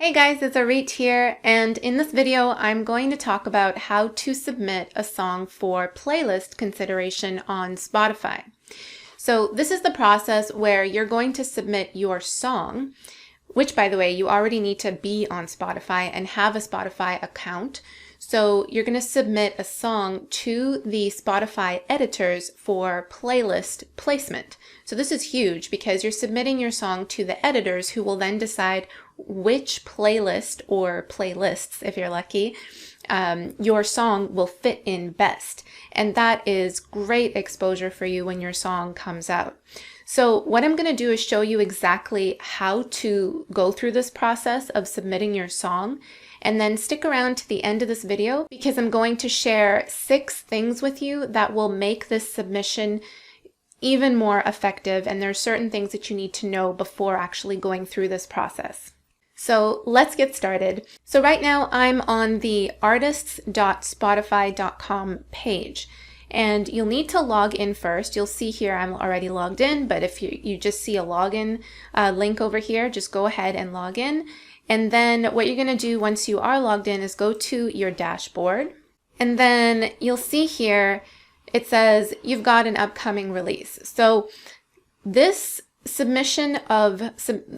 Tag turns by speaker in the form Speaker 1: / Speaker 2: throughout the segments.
Speaker 1: Hey guys, it's Arit here, and in this video I'm going to talk about how to submit a song for playlist consideration on Spotify. So this is the process where you're going to submit your song, which by the way, you already need to be on Spotify and have a Spotify account. So you're going to submit a song to the Spotify editors for playlist placement. So this is huge because you're submitting your song to the editors who will then decide which playlist or playlists, if you're lucky, your song will fit in best. And that is great exposure for you when your song comes out. So what I'm going to do is show you exactly how to go through this process of submitting your song, and then stick around to the end of this video because I'm going to share 6 things with you that will make this submission even more effective, and there are certain things that you need to know before actually going through this process. So let's get started. So right now I'm on the artists.spotify.com page. And you'll need to log in first. You'll see here I'm already logged in, but if you just see a login link over here, just go ahead and log in. And then what you're going to do once you are logged in is go to your dashboard. And then you'll see here it says you've got an upcoming release. So this submission of,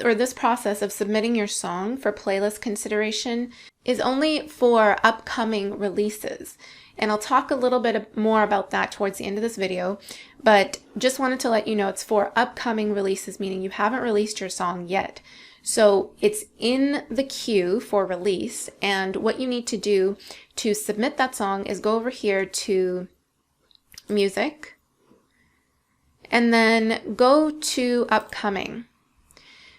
Speaker 1: or this process of submitting your song for playlist consideration is only for upcoming releases. And I'll talk a little bit more about that towards the end of this video, but just wanted to let you know it's for upcoming releases, meaning you haven't released your song yet. So it's in the queue for release, and what you need to do to submit that song is go over here to Music, and then go to Upcoming.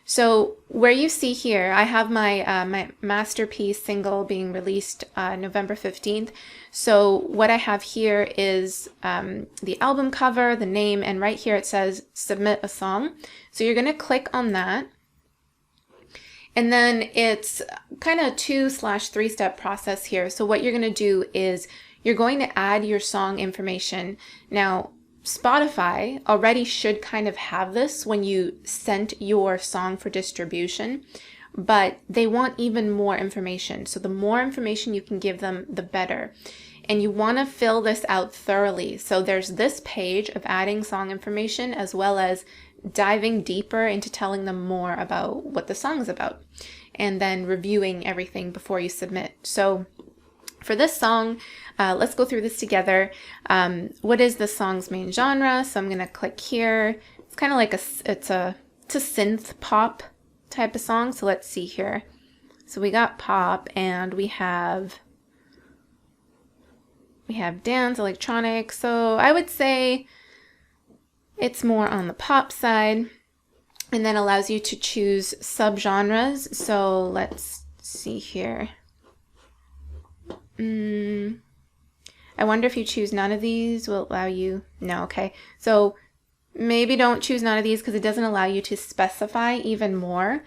Speaker 1: So where you see here, I have my my masterpiece single being released November 15th. So what I have here is the album cover, the name, and right here it says submit a song. So you're going to click on that. And then it's kind of a 2/3 step process here. So what you're going to do is you're going to add your song information. Now, Spotify already should kind of have this when you sent your song for distribution, but they want even more information. So the more information you can give them, the better. And you want to fill this out thoroughly. So there's this page of adding song information as well as diving deeper into telling them more about what the song is about, and then reviewing everything before you submit. So for this song, let's go through this together. What is the song's main genre? So I'm going to click here. It's kind of like it's a synth pop type of song. So let's see here. So we got pop, and we have dance, electronic. So I would say it's more on the pop side, and then allows you to choose subgenres. So let's see here. I wonder if you choose none of these will allow you, no, okay. So maybe don't choose none of these because it doesn't allow you to specify even more.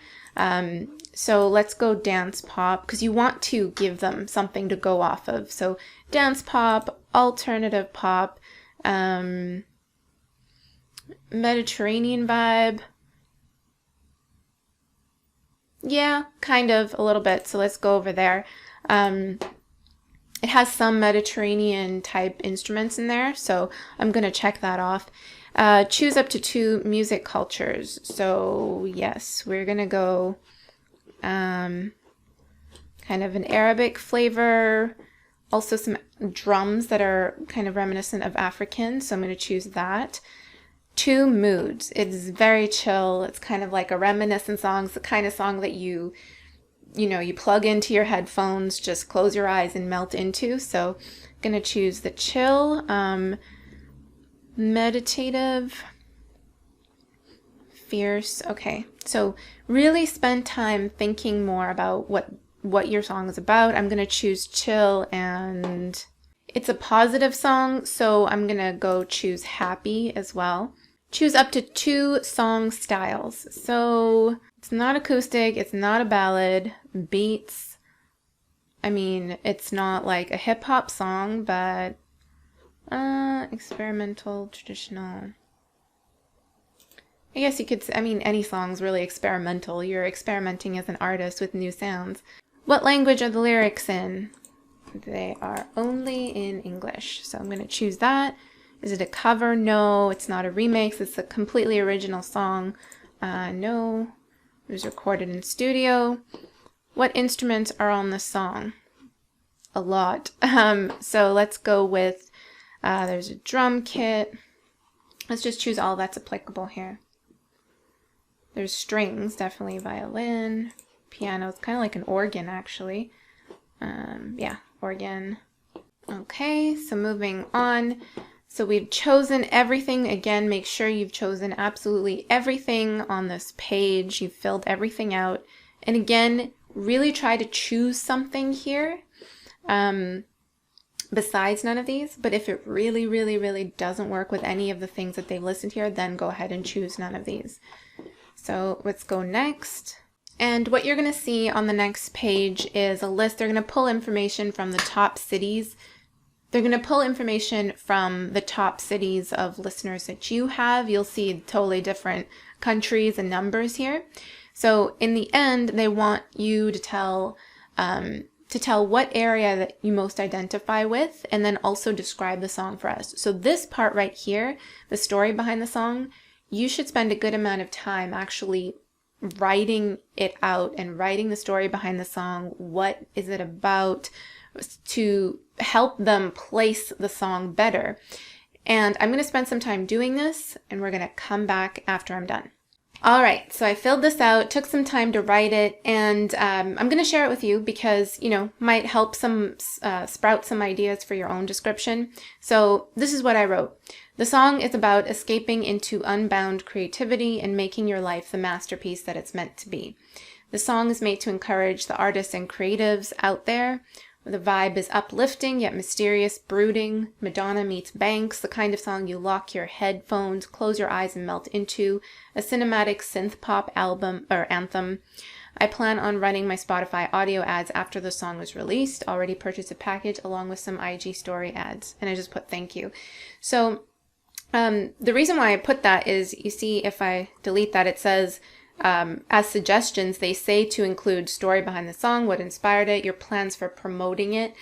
Speaker 1: So let's go dance pop because you want to give them something to go off of. So dance pop, alternative pop, Mediterranean vibe. Yeah, kind of a little bit. So let's go over there. It has some Mediterranean type instruments in there, so I'm going to check that off. Choose up to 2 music cultures. So yes, we're going to go kind of an Arabic flavor, also some drums that are kind of reminiscent of African, so I'm going to choose that. 2 moods. It's very chill. It's kind of like a reminiscent song. It's the kind of song that you plug into your headphones, just close your eyes and melt into. So I'm going to choose the chill, meditative, fierce. Okay, so really spend time thinking more about what your song is about. I'm going to choose chill, and it's a positive song, so I'm going to go choose happy as well. Choose up to 2 song styles. So it's not acoustic, it's not a ballad, beats. I mean, it's not like a hip hop song, but experimental, traditional. I guess you could, I mean, any song's really experimental. You're experimenting as an artist with new sounds. What language are the lyrics in? They are only in English. So I'm going to choose that. Is it a cover? No, it's not a remix. It's a completely original song. No, it was recorded in studio. What instruments are on the song? A lot. So let's go with, there's a drum kit. Let's just choose all that's applicable here. There's strings, definitely violin, piano. It's kind of like an organ, actually. Yeah, organ. Okay, so moving on. So we've chosen everything. Again, make sure you've chosen absolutely everything on this page. You've filled everything out. And again, really try to choose something here besides none of these. But if it really, really, really doesn't work with any of the things that they've listed here, then go ahead and choose none of these. So let's go next. And what you're going to see on the next page is a list. They're going to pull information from the top cities. They're going to pull information from the top cities of listeners that you have. You'll see totally different countries and numbers here. So in the end, they want you to tell what area that you most identify with, and then also describe the song for us. So this part right here, the story behind the song, you should spend a good amount of time actually writing it out and writing the story behind the song. What is it about, to help them place the song better. And I'm going to spend some time doing this, and we're going to come back after I'm done. All right, so I filled this out, took some time to write it, and I'm going to share it with you because, you know, might help sprout some ideas for your own description. So this is what I wrote. The song is about escaping into unbound creativity and making your life the masterpiece that it's meant to be. The song is made to encourage the artists and creatives out there. The vibe is uplifting yet mysterious, brooding. Madonna meets Banks, the kind of song you lock your headphones, close your eyes and melt into. A cinematic synth pop album or anthem. I plan on running my Spotify audio ads after the song is released. Already purchased a package along with some IG story ads. And I just put thank you. So the reason why I put that is, you see, if I delete that, it says, as suggestions, they say to include story behind the song, what inspired it, your plans for promoting it,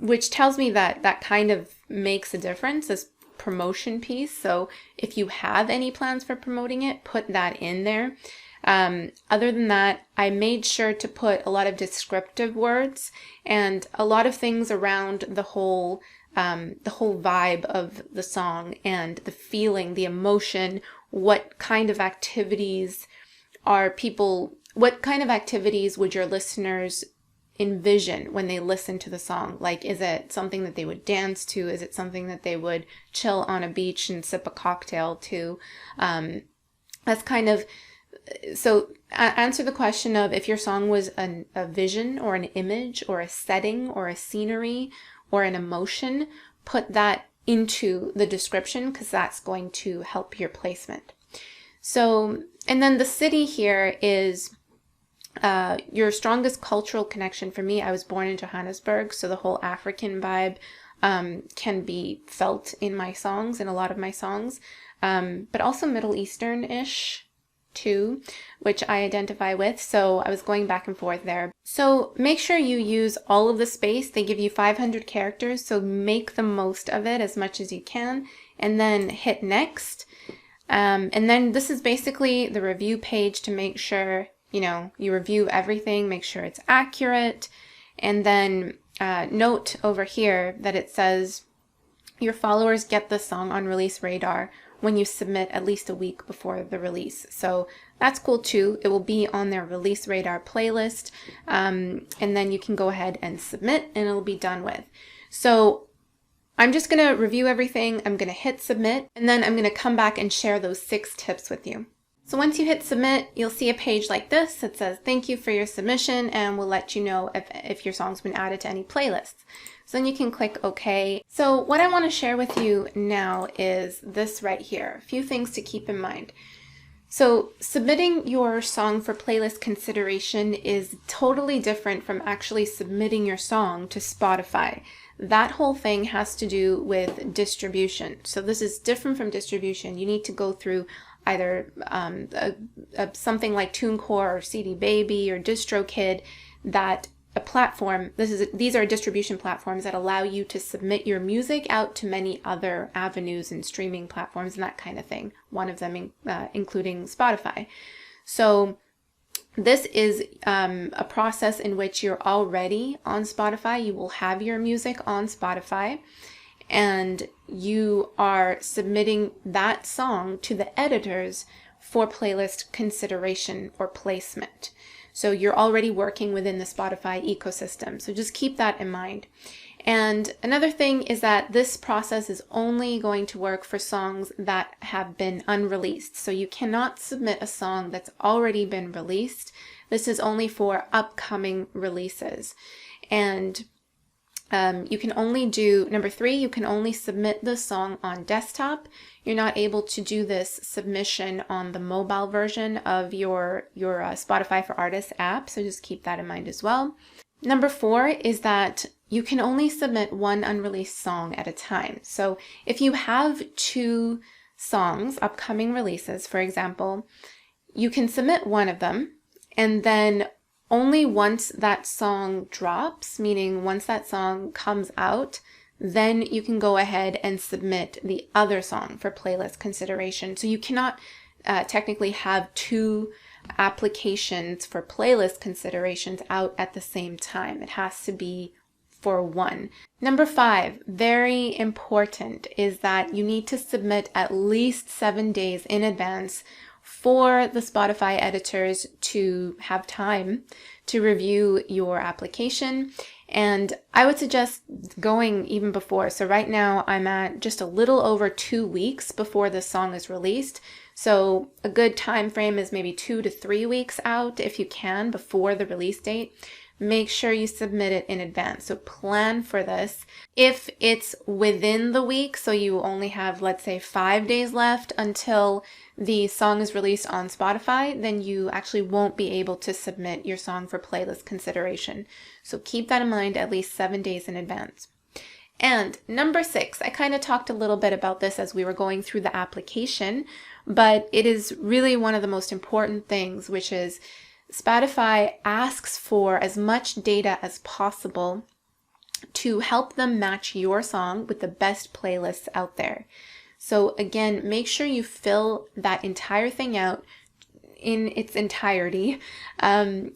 Speaker 1: which tells me that that kind of makes a difference, this promotion piece. So if you have any plans for promoting it, put that in there. Other than that, I made sure to put a lot of descriptive words and a lot of things around the whole vibe of the song and the feeling, the emotion. What kind of activities would your listeners envision when they listen to the song? Like, is it something that they would dance to? Is it something that they would chill on a beach and sip a cocktail to? That's kind of, so answer the question of if your song was a vision or an image or a setting or a scenery or an emotion, put that into the description because that's going to help your placement. So, and then the city here is your strongest cultural connection. For me, I was born in Johannesburg, so the whole African vibe can be felt in my songs, in a lot of my songs, but also Middle Eastern-ish too, which I identify with. So I was going back and forth there. So make sure you use all of the space. They give you 500 characters, so make the most of it as much as you can, and then hit next. And then this is basically the review page to make sure, you know, you review everything, make sure it's accurate. And then note over here that it says your followers get the song on release radar when you submit at least a week before the release. So that's cool too. It will be on their release radar playlist. And then you can go ahead and submit and it'll be done with. So I'm just going to review everything. I'm going to hit submit, and then I'm going to come back and share those 6 tips with you. So once you hit submit, you'll see a page like this that says thank you for your submission, and we'll let you know if your song's been added to any playlists. So then you can click OK. So what I want to share with you now is this right here. A few things to keep in mind. So submitting your song for playlist consideration is totally different from actually submitting your song to Spotify. That whole thing has to do with distribution. So this is different from distribution. You need to go through either something like TuneCore or CD Baby or DistroKid, that a platform, these are distribution platforms that allow you to submit your music out to many other avenues and streaming platforms and that kind of thing. One of them including Spotify. So this is a process in which you're already on Spotify. You will have your music on Spotify, and you are submitting that song to the editors for playlist consideration or placement. So you're already working within the Spotify ecosystem. So just keep that in mind. And another thing is that this process is only going to work for songs that have been unreleased. So you cannot submit a song that's already been released. This is only for upcoming releases. And you can only do, number 3, you can only submit the song on desktop. You're not able to do this submission on the mobile version of your Spotify for Artists app, so just keep that in mind as well. Number 4 is that you can only submit one unreleased song at a time. So if you have 2 songs, upcoming releases, for example, you can submit one of them, and then only once that song drops, meaning once that song comes out, then you can go ahead and submit the other song for playlist consideration. So you cannot technically have 2 applications for playlist considerations out at the same time. It has to be for one. Number 5, very important, is that you need to submit at least 7 days in advance for the Spotify editors to have time to review your application. And I would suggest going even before. So right now I'm at just a little over 2 weeks before the song is released. So a good time frame is maybe 2 to 3 weeks out if you can, before the release date. Make sure you submit it in advance. So plan for this. If it's within the week, so you only have, let's say, 5 days left until the song is released on Spotify, then you actually won't be able to submit your song for playlist consideration. So keep that in mind at least 7 days in advance. And number 6, I kind of talked a little bit about this as we were going through the application, but it is really one of the most important things, which is Spotify asks for as much data as possible to help them match your song with the best playlists out there. So again, make sure you fill that entire thing out in its entirety.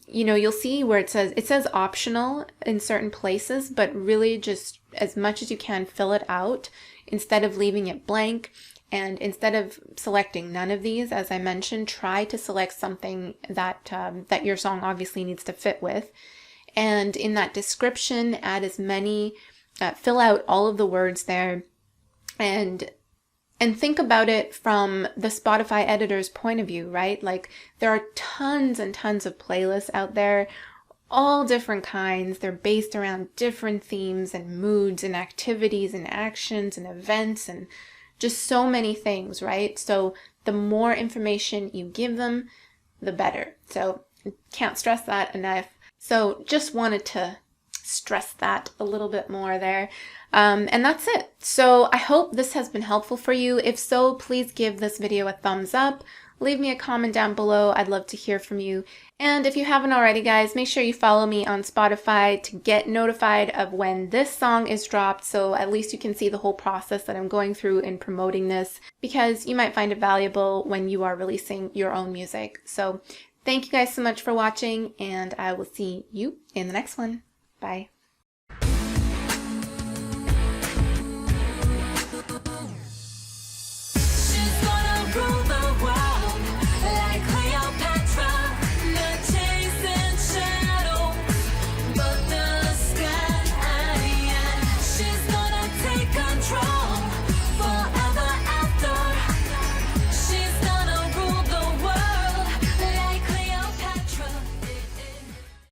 Speaker 1: You'll see where it says optional in certain places, but really just as much as you can, fill it out instead of leaving it blank. And instead of selecting none of these, as I mentioned, try to select something that your song obviously needs to fit with. And in that description, add as many, fill out all of the words there, and think about it from the Spotify editor's point of view, right? Like, there are tons and tons of playlists out there, all different kinds. They're based around different themes and moods and activities and actions and events and just so many things, right? So the more information you give them, the better. So can't stress that enough. So just wanted to stress that a little bit more there. And that's it. So I hope this has been helpful for you. If so, please give this video a thumbs up. Leave me a comment down below. I'd love to hear from you. And if you haven't already, guys, make sure you follow me on Spotify to get notified of when this song is dropped, so at least you can see the whole process that I'm going through in promoting this, because you might find it valuable when you are releasing your own music. So thank you guys so much for watching, and I will see you in the next one. Bye.